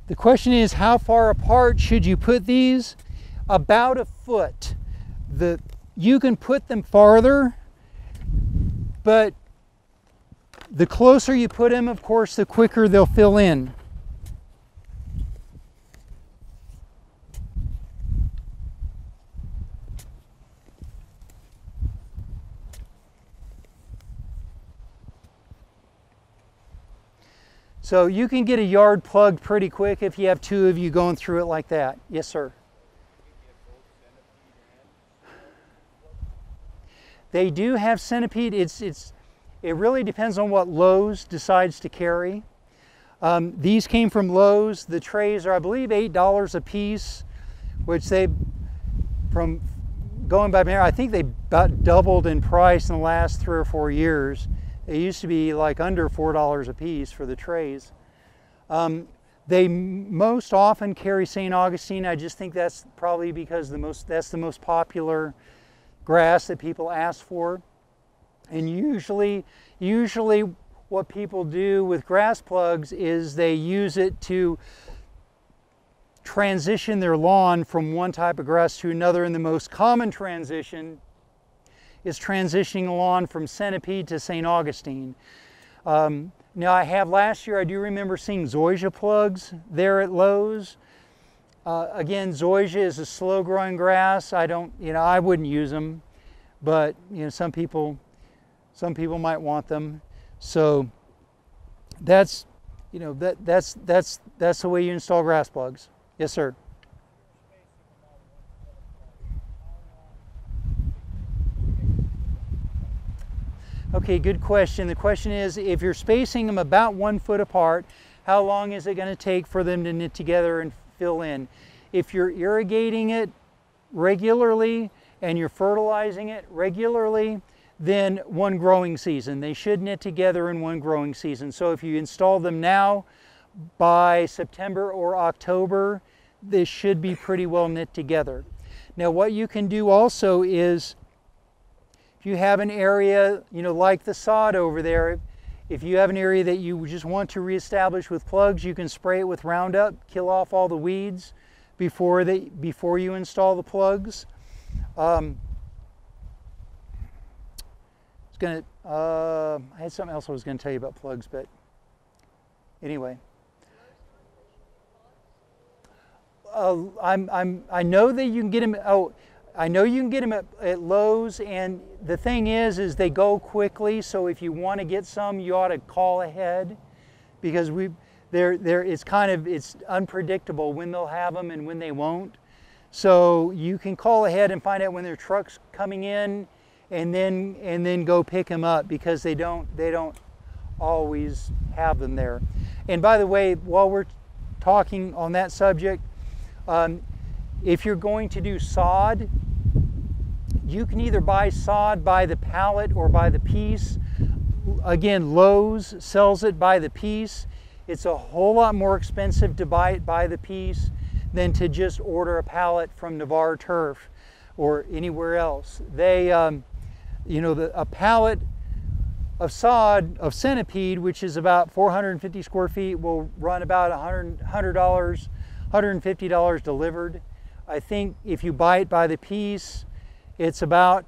The question is, how far apart should you put these? About a foot. You can put them farther, but the closer you put them, of course, the quicker they'll fill in. So you can get a yard plugged pretty quick if you have two of you going through it like that. Yes, sir. They do have centipede. It really depends on what Lowe's decides to carry. These came from Lowe's. The trays are, I believe, $8 a piece, which they, from going by memory, I think they about doubled in price in the last 3 or 4 years. It used to be like under $4 a piece for the trays. They most often carry St. Augustine. I just think that's probably because that's the most popular grass that people ask for. And usually what people do with grass plugs is they use it to transition their lawn from one type of grass to another, and the most common transition is transitioning a lawn from centipede to St. Augustine. Now last year I do remember seeing zoysia plugs there at Lowe's. Again, zoysia is a slow growing grass. I wouldn't use them, but some people might want them. So that's the way you install grass plugs. Yes, sir. Okay, good question. The question is, if you're spacing them about 1 foot apart, how long is it going to take for them to knit together and fill in? If you're irrigating it regularly and you're fertilizing it regularly, then 1 growing season. They should knit together in 1 growing season. So if you install them now, by September or October, they should be pretty well knit together. Now what you can do also is, if you have an area, like the sod over there, if you have an area that you just want to reestablish with plugs, you can spray it with Roundup, kill off all the weeds before you install the plugs. I had something else I was going to tell you about plugs, but anyway. I know that you can get them. I know you can get them at Lowe's, and the thing is they go quickly. So if you want to get some, you ought to call ahead, because it's unpredictable when they'll have them and when they won't. So you can call ahead and find out when their truck's coming in, and then go pick them up, because they don't always have them there. And by the way, while we're talking on that subject, if you're going to do sod, you can either buy sod by the pallet or by the piece. Again, Lowe's sells it by the piece. It's a whole lot more expensive to buy it by the piece than to just order a pallet from Navarre Turf or anywhere else. A pallet of sod of centipede, which is about 450 square feet, will run about $100, $150 delivered. I think if you buy it by the piece, it's about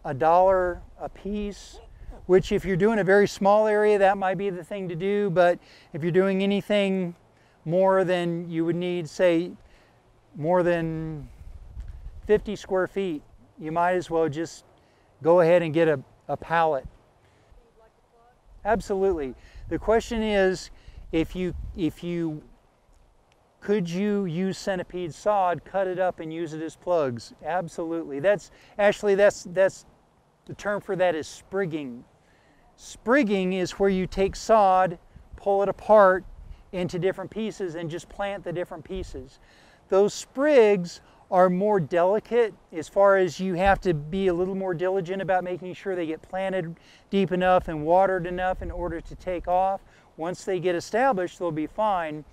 $1 a piece, which if you're doing a very small area, that might be the thing to do. But if you're doing anything more than you would need, say, more than 50 square feet, you might as well just go ahead and get a pallet. Absolutely. The question is, could you use centipede sod, cut it up and use it as plugs? Absolutely. That's the term for that is sprigging. Sprigging is where you take sod, pull it apart into different pieces, and just plant the different pieces. Those sprigs are more delicate, as far as you have to be a little more diligent about making sure they get planted deep enough and watered enough in order to take off. Once they get established, they'll be fine.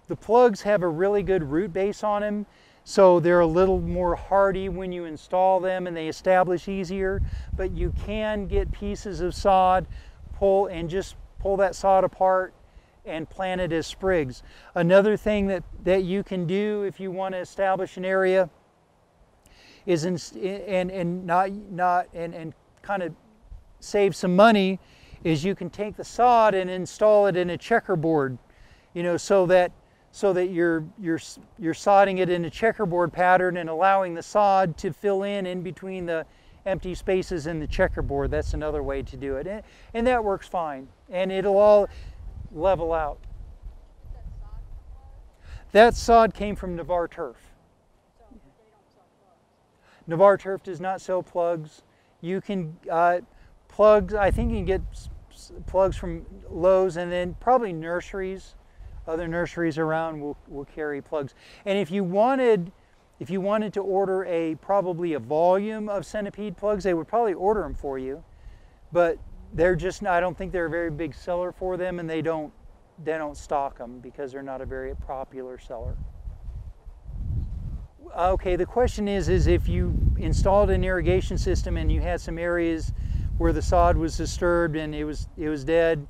The plugs have a really good root base on them, so they're a little more hardy when you install them, and they establish easier. But you can get pieces of sod, pull that sod apart and plant it as sprigs. Another thing that you can do if you want to establish an area is and kind of save some money, is you can take the sod and install it in a checkerboard, you know, so that you're sodding it in a checkerboard pattern and allowing the sod to fill in between the empty spaces in the checkerboard. That's another way to do it, and that works fine, and it'll all level out. That sod came from Navarre Turf. Navarre Turf does not sell plugs. You can plugs, I think you can get plugs from Lowe's, and then probably nurseries. Other nurseries around will carry plugs. And if you wanted to order probably a volume of centipede plugs, they would probably order them for you. But they're just, I don't think they're a very big seller for them, and they don't stock them because they're not a very popular seller. Okay, the question is if you installed an irrigation system and you had some areas where the sod was disturbed and it was dead,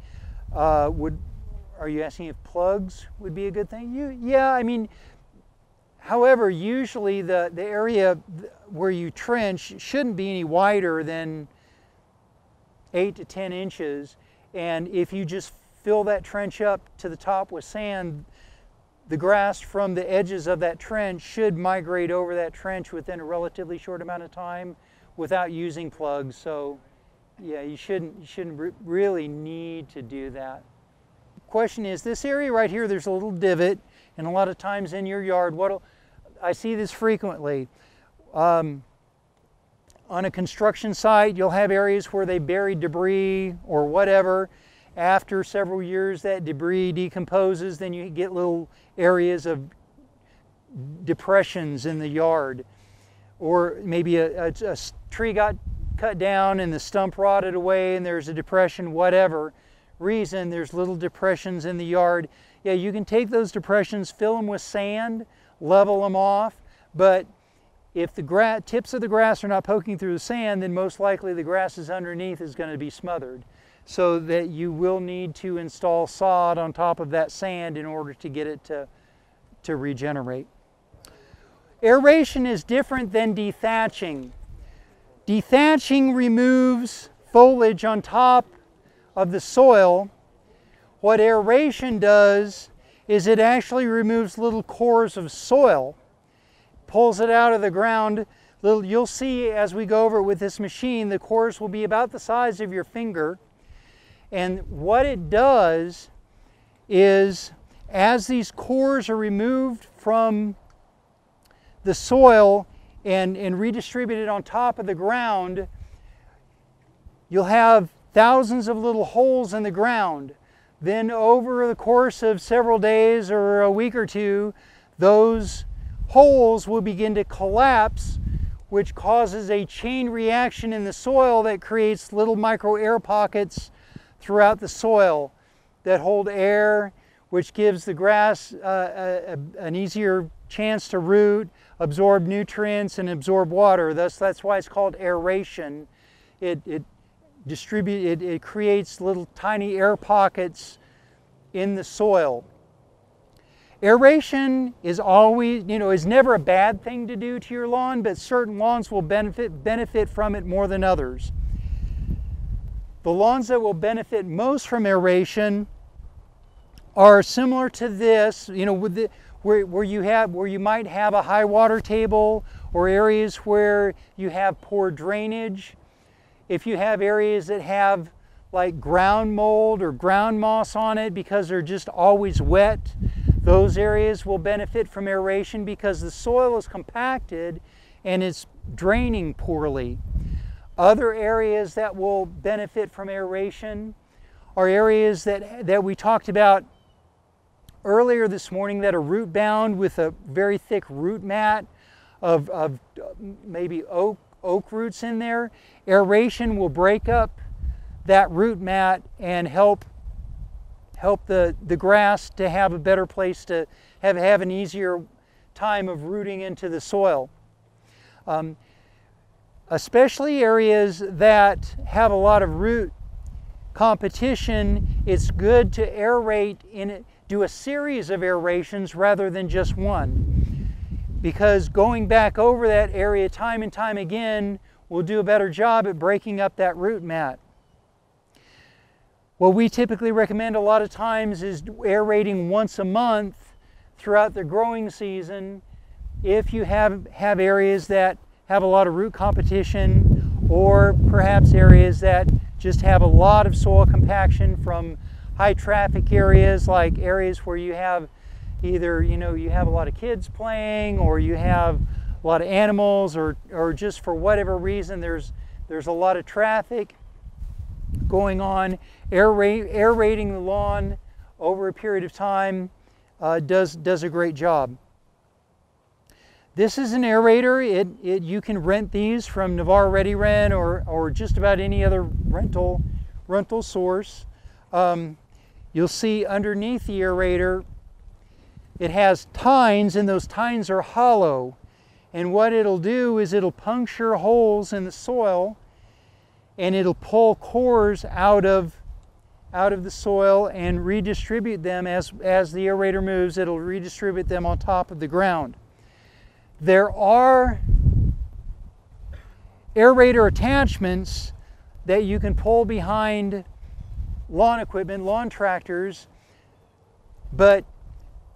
are you asking if plugs would be a good thing? Yeah, I mean, however, usually the area where you trench shouldn't be any wider than 8 to 10 inches. And if you just fill that trench up to the top with sand, the grass from the edges of that trench should migrate over that trench within a relatively short amount of time without using plugs. So yeah, you shouldn't really need to do that. Question is, this area right here, there's a little divot, and a lot of times in your yard, I see this frequently. On a construction site, you'll have areas where they bury debris or whatever. After several years, that debris decomposes, then you get little areas of depressions in the yard. Or maybe a tree got cut down and the stump rotted away and there's a depression, whatever reason, there's little depressions in the yard. Yeah, you can take those depressions, fill them with sand, level them off, but if the tips of the grass are not poking through the sand, then most likely the grasses underneath is going to be smothered. So that you will need to install sod on top of that sand in order to get it to regenerate. Aeration is different than dethatching. Dethatching removes foliage on top of the soil. What aeration does is it actually removes little cores of soil, pulls it out of the ground. You'll see as we go over it with this machine, the cores will be about the size of your finger. And what it does is, as these cores are removed from the soil and redistributed on top of the ground, you'll have thousands of little holes in the ground. Then over the course of several days or a week or two, those holes will begin to collapse, which causes a chain reaction in the soil that creates little micro air pockets throughout the soil that hold air, which gives the grass an easier chance to root, absorb nutrients, and absorb water. That's why it's called aeration. It creates little tiny air pockets in the soil. Aeration is always, is never a bad thing to do to your lawn, but certain lawns will benefit from it more than others. The lawns that will benefit most from aeration are similar to this, where you might have a high water table, or areas where you have poor drainage. If you have areas that have like ground mold or ground moss on it because they're just always wet, those areas will benefit from aeration because the soil is compacted and it's draining poorly. Other areas that will benefit from aeration are areas that we talked about earlier this morning that are root bound with a very thick root mat of maybe oak roots in there. Aeration will break up that root mat and help the grass to have a better place to have an easier time of rooting into the soil. Especially areas that have a lot of root competition, it's good to aerate do a series of aerations rather than just one, because going back over that area time and time again will do a better job at breaking up that root mat. What we typically recommend a lot of times is aerating once a month throughout the growing season if you have areas that have a lot of root competition, or perhaps areas that just have a lot of soil compaction from high traffic areas, like areas where you have either, you have a lot of kids playing, or you have a lot of animals, or just for whatever reason there's a lot of traffic going on. Aerating the lawn over a period of time does a great job. This is an aerator. You can rent these from Navarre Ready Rent or just about any other rental source. You'll see underneath the aerator it has tines, and those tines are hollow. And what it'll do is it'll puncture holes in the soil, and it'll pull cores out of the soil and redistribute them as the aerator moves. It'll redistribute them on top of the ground. There are aerator attachments that you can pull behind lawn equipment, lawn tractors, but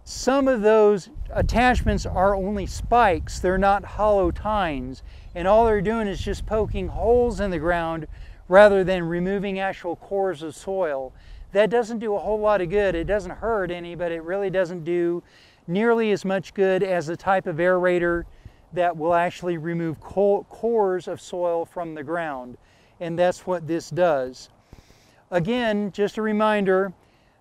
some of those attachments are only spikes. They're not hollow tines, and all they're doing is just poking holes in the ground rather than removing actual cores of soil. That doesn't do a whole lot of good. It doesn't hurt any, but it really doesn't do nearly as much good as the type of aerator that will actually remove cores of soil from the ground, and that's what this does. Again, just a reminder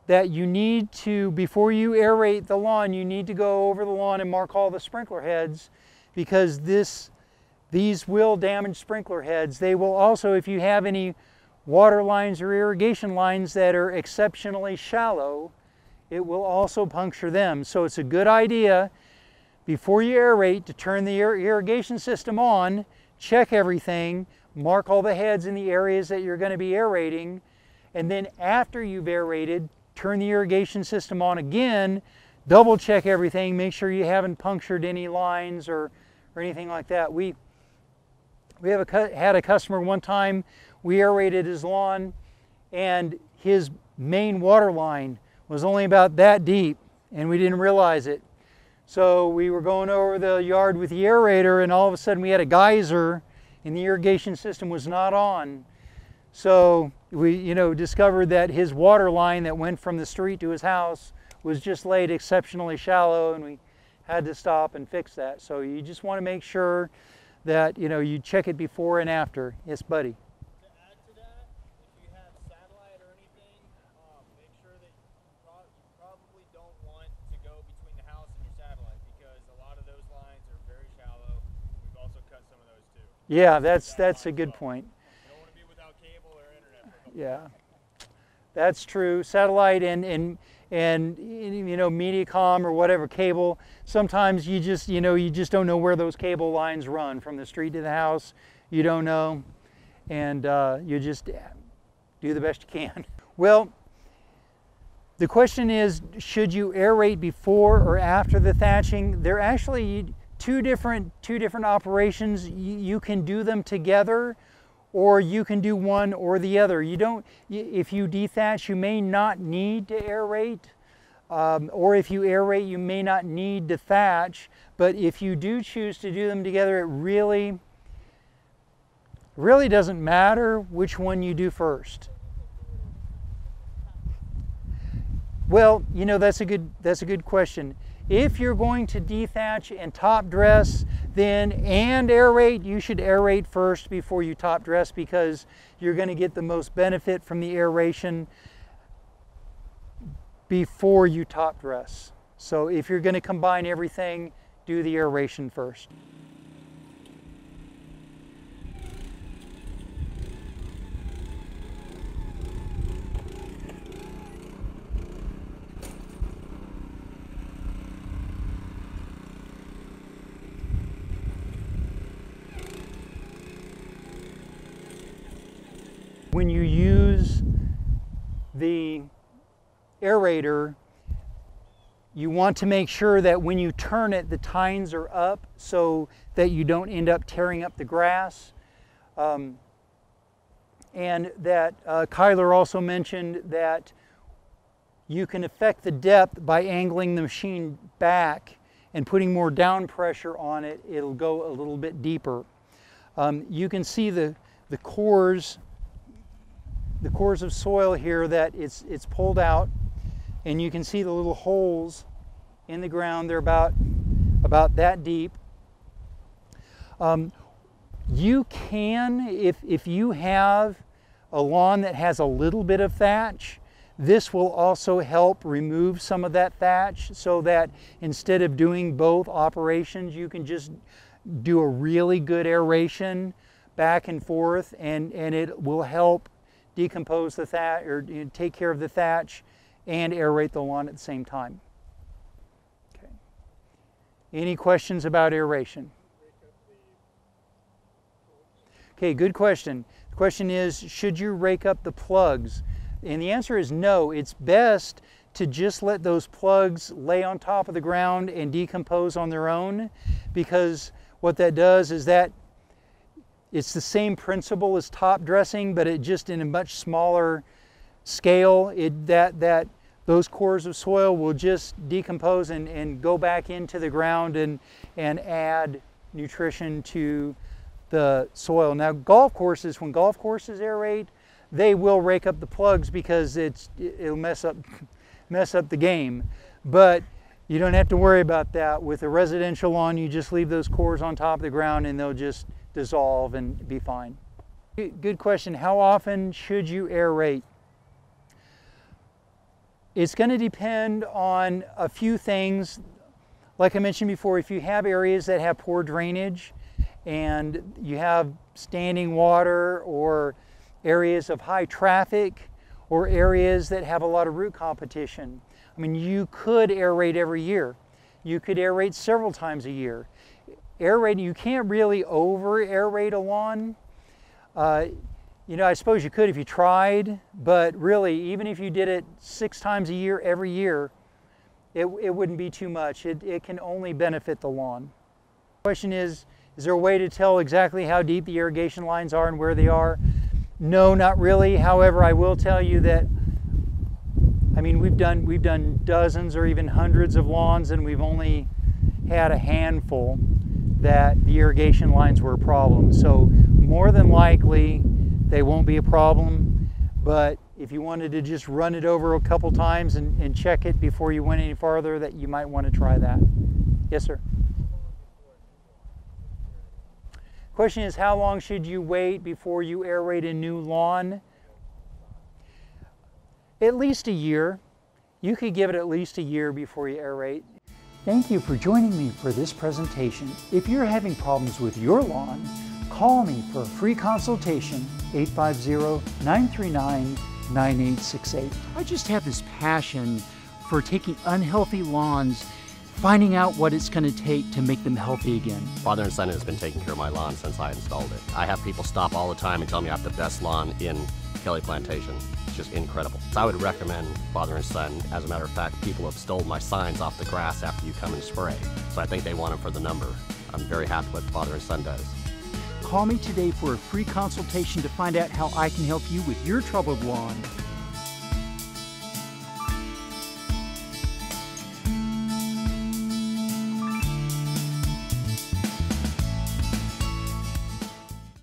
that you need to, before you aerate the lawn, you need to go over the lawn and mark all the sprinkler heads, because these will damage sprinkler heads. They will also, if you have any water lines or irrigation lines that are exceptionally shallow, it will also puncture them. So it's a good idea before you aerate to turn the irrigation system on, check everything, mark all the heads in the areas that you're going to be aerating, and then after you've aerated, turn the irrigation system on again, double check everything, make sure you haven't punctured any lines or anything like that. We had a customer one time, we aerated his lawn, and his main water line was only about that deep, and we didn't realize it. So we were going over the yard with the aerator, and all of a sudden we had a geyser and the irrigation system was not on. So we discovered that his water line that went from the street to his house was just laid exceptionally shallow, and we had to stop and fix that. So you just want to make sure that you check it before and after. Yes, buddy. To add to that, if you have satellite or anything, make sure that you probably don't want to go between the house and your satellite, because a lot of those lines are very shallow. We've also cut some of those too. Yeah, that's a good point. You don't want to be without cable or internet for a couple Yeah, that's true. Satellite and Mediacom or whatever cable, sometimes you just don't know where those cable lines run from the street to the house. You don't know, and you just do the best you can. Well, the question is, should you aerate before or after the thatching? They're actually two different operations. You can do them together, or you can do one or the other. If you dethatch, you may not need to aerate, or if you aerate, you may not need to thatch. But if you do choose to do them together, it really doesn't matter which one you do first. Well, that's a good question. If you're going to dethatch and top dress and aerate, you should aerate first before you top dress, because you're going to get the most benefit from the aeration before you top dress. So if you're going to combine everything, do the aeration first. When you use the aerator, you want to make sure that when you turn it, the tines are up so that you don't end up tearing up the grass. And that Kyler also mentioned that you can affect the depth by angling the machine back and putting more down pressure on it. It'll go a little bit deeper. You can see the cores of soil here that it's pulled out, and you can see the little holes in the ground. They're about that deep. You can, if you have a lawn that has a little bit of thatch, this will also help remove some of that thatch, so that instead of doing both operations, you can just do a really good aeration back and forth, and it will help decompose the thatch, or take care of the thatch and aerate the lawn at the same time. Okay. Any questions about aeration? Okay, good question. The question is, should you rake up the plugs? And the answer is no. It's best to just let those plugs lay on top of the ground and decompose on their own, because what that does is that it's the same principle as top dressing, but it just in a much smaller scale. Those cores of soil will just decompose and go back into the ground and add nutrition to the soil. Now, golf courses, when golf courses aerate, they will rake up the plugs because it'll mess up the game. But you don't have to worry about that. With a residential lawn, you just leave those cores on top of the ground and they'll just dissolve and be fine. Good question. How often should you aerate? It's going to depend on a few things. Like I mentioned before, if you have areas that have poor drainage and you have standing water, or areas of high traffic, or areas that have a lot of root competition, I mean, you could aerate every year. You could aerate several times a year. Aerating, you can't really over aerate a lawn. You know, I suppose you could if you tried, but really, even if you did it 6 times a year, every year, it wouldn't be too much. It can only benefit the lawn. The question is there a way to tell exactly how deep the irrigation lines are and where they are? No, not really. However, I will tell you that, I mean, we've done dozens or even hundreds of lawns, and we've only had a handful that the irrigation lines were a problem. So more than likely, they won't be a problem. But if you wanted to just run it over a couple times and check it before you went any farther, that you might want to try that. Yes, sir. Question is, how long should you wait before you aerate a new lawn? At least a year. You could give it at least a year before you aerate. Thank you for joining me for this presentation. If you're having problems with your lawn, call me for a free consultation, 850-939-9868. I just have this passion for taking unhealthy lawns, finding out what it's going to take to make them healthy again. Father and Son has been taking care of my lawn since I installed it. I have people stop all the time and tell me I have the best lawn in Kelly Plantation. It's just incredible. So I would recommend Father and Son. As a matter of fact, people have stolen my signs off the grass after you come and spray. So I think they want them for the number. I'm very happy with what Father and Son does. Call me today for a free consultation to find out how I can help you with your troubled lawn.